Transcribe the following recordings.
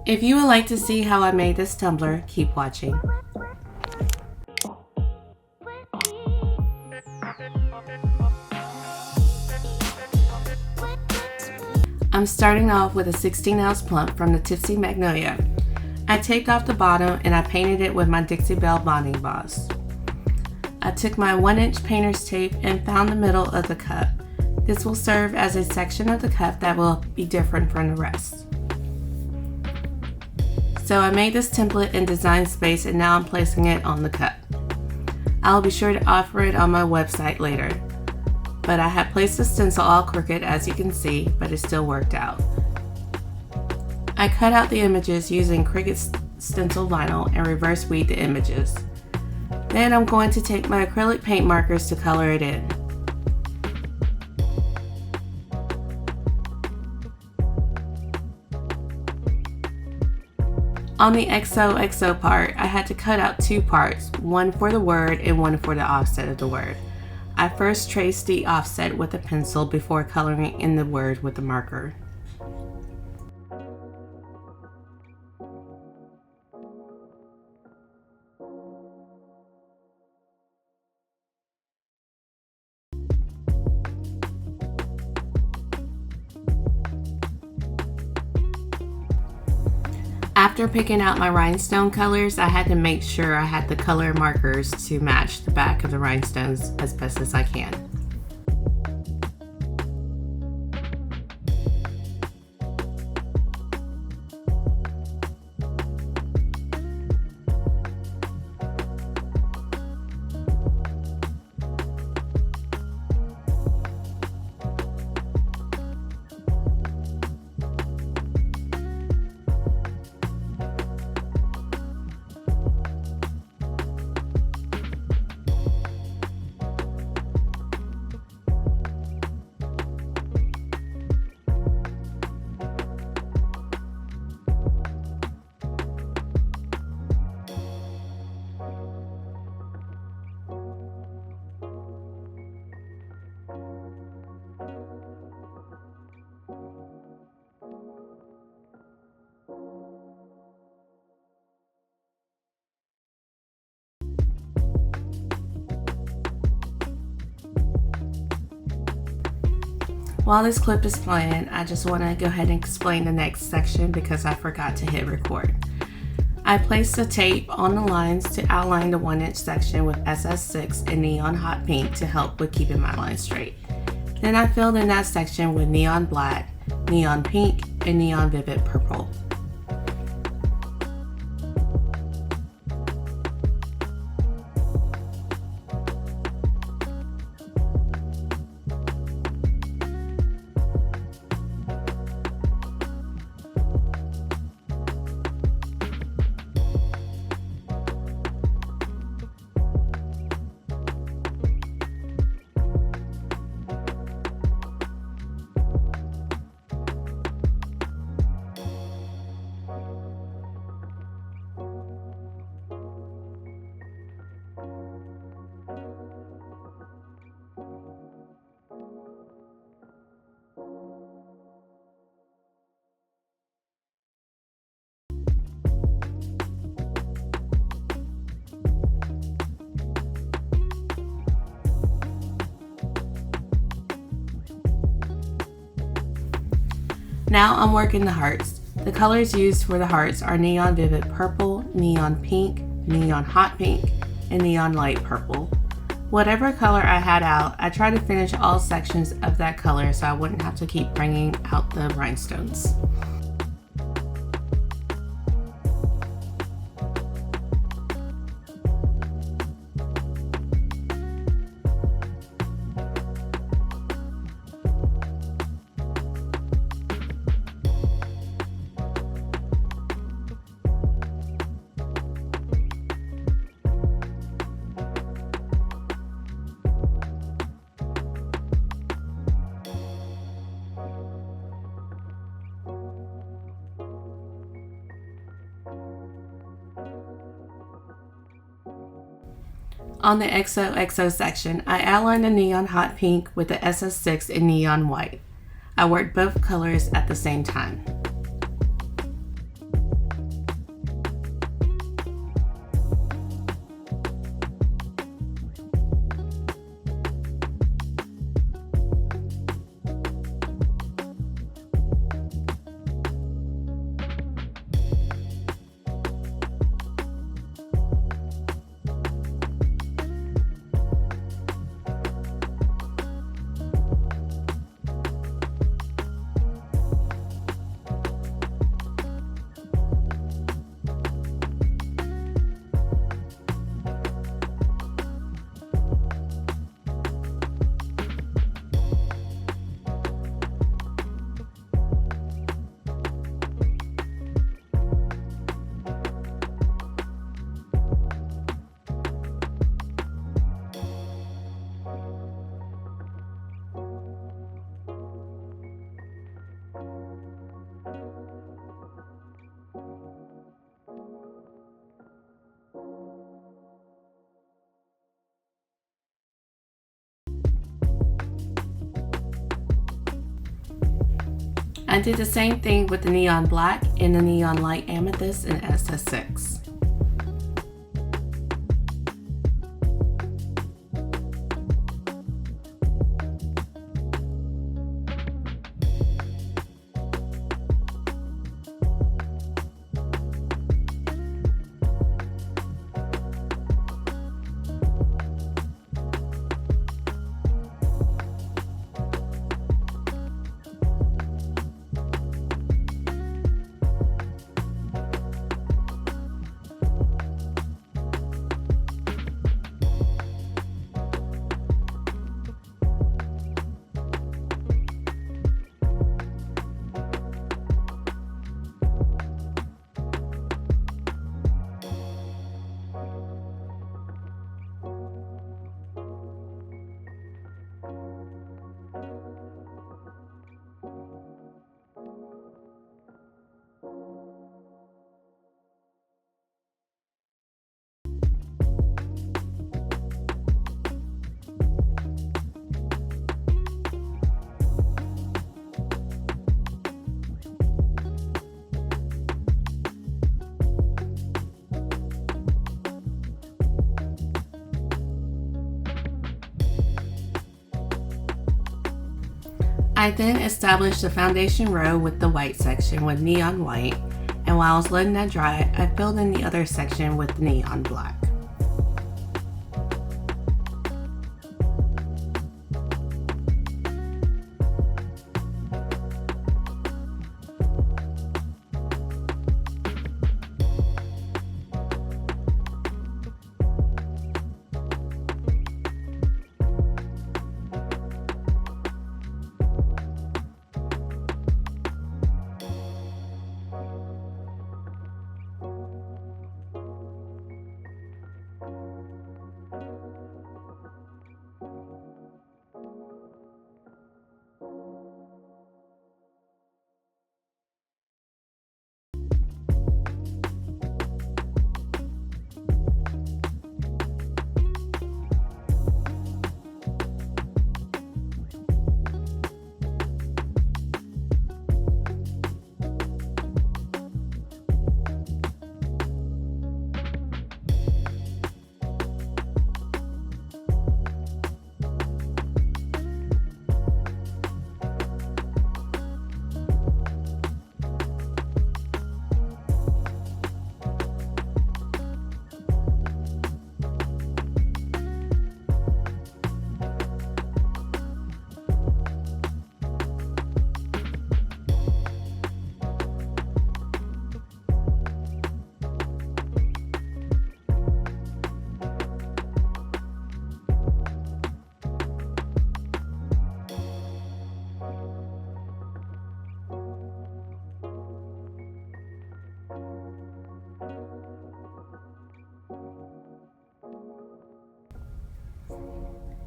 If you would like to see how I made this tumbler, keep watching. I'm starting off with a 16-ounce Plump from the Tipsy Magnolia. I taped off the bottom and I painted it with my Dixie Belle bonding boss. I took my 1-inch painter's tape and found the middle of the cup. This will serve as a section of the cup that will be different from the rest. So I made this template in Design Space and now I'm placing it on the cup. I'll be sure to offer it on my website later. But I have placed the stencil all crooked as you can see, but it still worked out. I cut out the images using Cricut stencil vinyl and reverse weed the images. Then I'm going to take my acrylic paint markers to color it in. On the XOXO part, I had to cut out 2 parts, one for the word and one for the offset of the word. I first traced the offset with a pencil before coloring in the word with a marker. After picking out my rhinestone colors, I had to make sure I had the color markers to match the back of the rhinestones as best as I can. While this clip is playing, I just want to go ahead and explain the next section because I forgot to hit record. I placed the tape on the lines to outline the 1-inch section with SS6 and neon hot pink to help with keeping my lines straight. Then I filled in that section with neon black, neon pink, and neon vivid purple. Now I'm working the hearts. The colors used for the hearts are neon vivid purple, neon pink, neon hot pink, and neon light purple. Whatever color I had out, I tried to finish all sections of that color so I wouldn't have to keep bringing out the rhinestones. On the XOXO section, I outlined the neon hot pink with the SS6 in neon white. I worked both colors at the same time. I did the same thing with the neon black and the neon light amethyst in SS6. I then established the foundation row with the white section with neon white, and while I was letting that dry, I filled in the other section with neon black.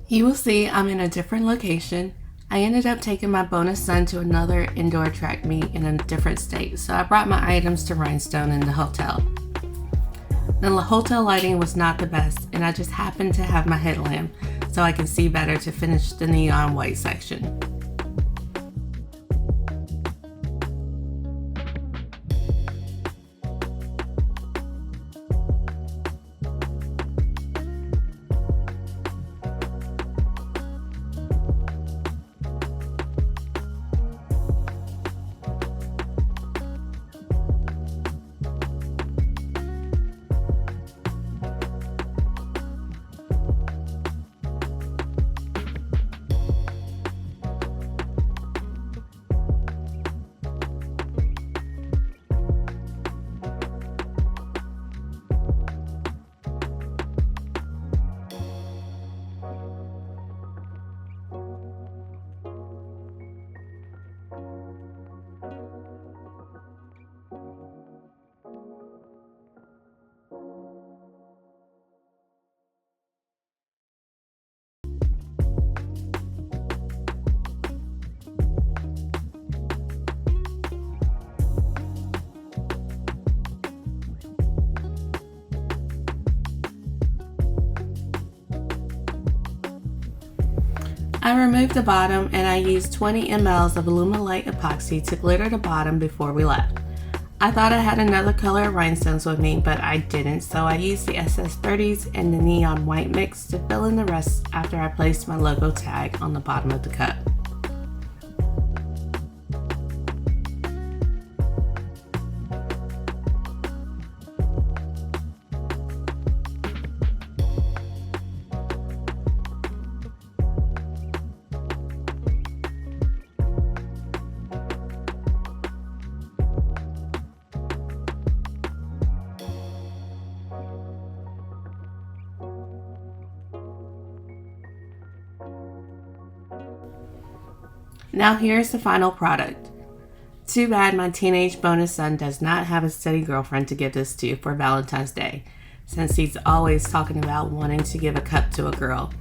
You will see I'm in a different location. I ended up taking my bonus son to another indoor track meet in a different state, so I brought my items to Rhinestone in the hotel. The hotel lighting was not the best, and I just happened to have my headlamp so I can see better to finish the neon white section. I removed the bottom and I used 20 ml of Alumilite epoxy to glitter the bottom before we left. I thought I had another color of rhinestones with me, but I didn't, so I used the SS30s and the neon white mix to fill in the rest after I placed my logo tag on the bottom of the cup. Now here's the final product. Too bad my teenage bonus son does not have a steady girlfriend to give this to for Valentine's Day, since he's always talking about wanting to give a cup to a girl.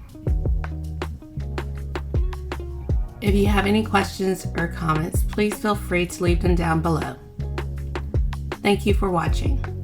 If you have any questions or comments, please feel free to leave them down below. Thank you for watching.